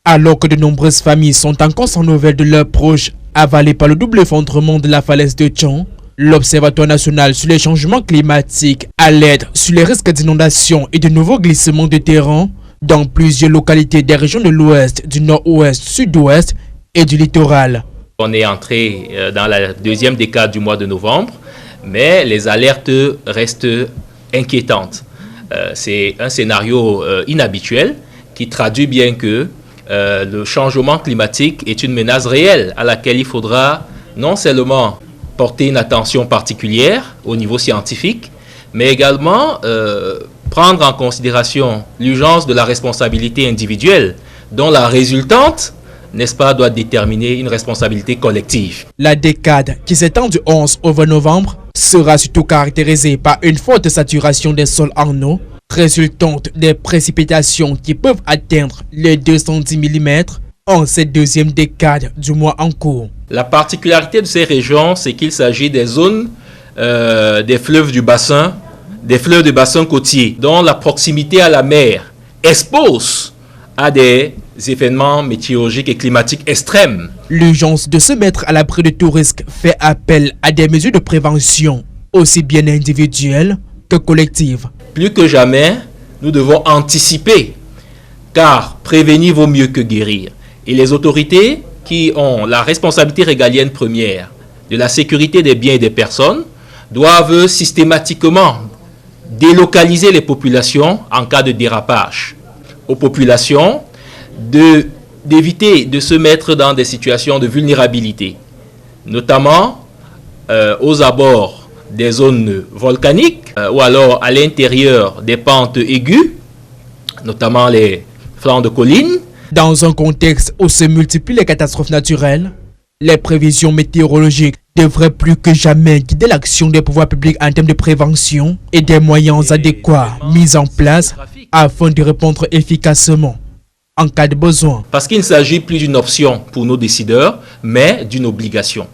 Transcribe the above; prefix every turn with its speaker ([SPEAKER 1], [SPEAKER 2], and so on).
[SPEAKER 1] Alors que de nombreuses familles sont encore sans nouvelles de leurs proches avalés par le double effondrement de la falaise de Tchon, l'Observatoire national sur les changements climatiques alerte sur les risques d'inondation et de nouveaux glissements de terrain dans plusieurs localités des régions de l'Ouest, du Nord-Ouest, Sud-Ouest et du littoral.
[SPEAKER 2] On est entré dans la deuxième décade du mois de novembre, mais les alertes restent inquiétantes. C'est un scénario inhabituel qui traduit bien que le changement climatique est une menace réelle à laquelle il faudra non seulement porter une attention particulière au niveau scientifique, mais également prendre en considération l'urgence de la responsabilité individuelle dont la résultante, n'est-ce pas, doit déterminer une responsabilité collective.
[SPEAKER 1] La décade qui s'étend du 11 au 20 novembre sera surtout caractérisée par une forte saturation des sols en eau, résultante des précipitations qui peuvent atteindre les 210 mm en cette deuxième décade du mois en cours.
[SPEAKER 2] La particularité de ces régions, c'est qu'il s'agit des zones des fleuves du bassin, des fleuves de bassin côtier, dont la proximité à la mer expose à des événements météorologiques et climatiques extrêmes.
[SPEAKER 1] L'urgence de se mettre à l'abri de tout risque fait appel à des mesures de prévention, aussi bien individuelles que collectives.
[SPEAKER 2] Plus que jamais, nous devons anticiper, car prévenir vaut mieux que guérir. Et les autorités qui ont la responsabilité régalienne première de la sécurité des biens et des personnes doivent systématiquement délocaliser les populations en cas de dérapage. Aux populations d'éviter de se mettre dans des situations de vulnérabilité, notamment aux abords des zones volcaniques ou alors à l'intérieur des pentes aiguës, notamment les flancs de collines.
[SPEAKER 1] Dans un contexte où se multiplient les catastrophes naturelles, les prévisions météorologiques devraient plus que jamais guider l'action des pouvoirs publics en termes de prévention et des moyens adéquats mis en place afin de répondre efficacement en cas de besoin.
[SPEAKER 2] Parce qu'il ne s'agit plus d'une option pour nos décideurs, mais d'une obligation.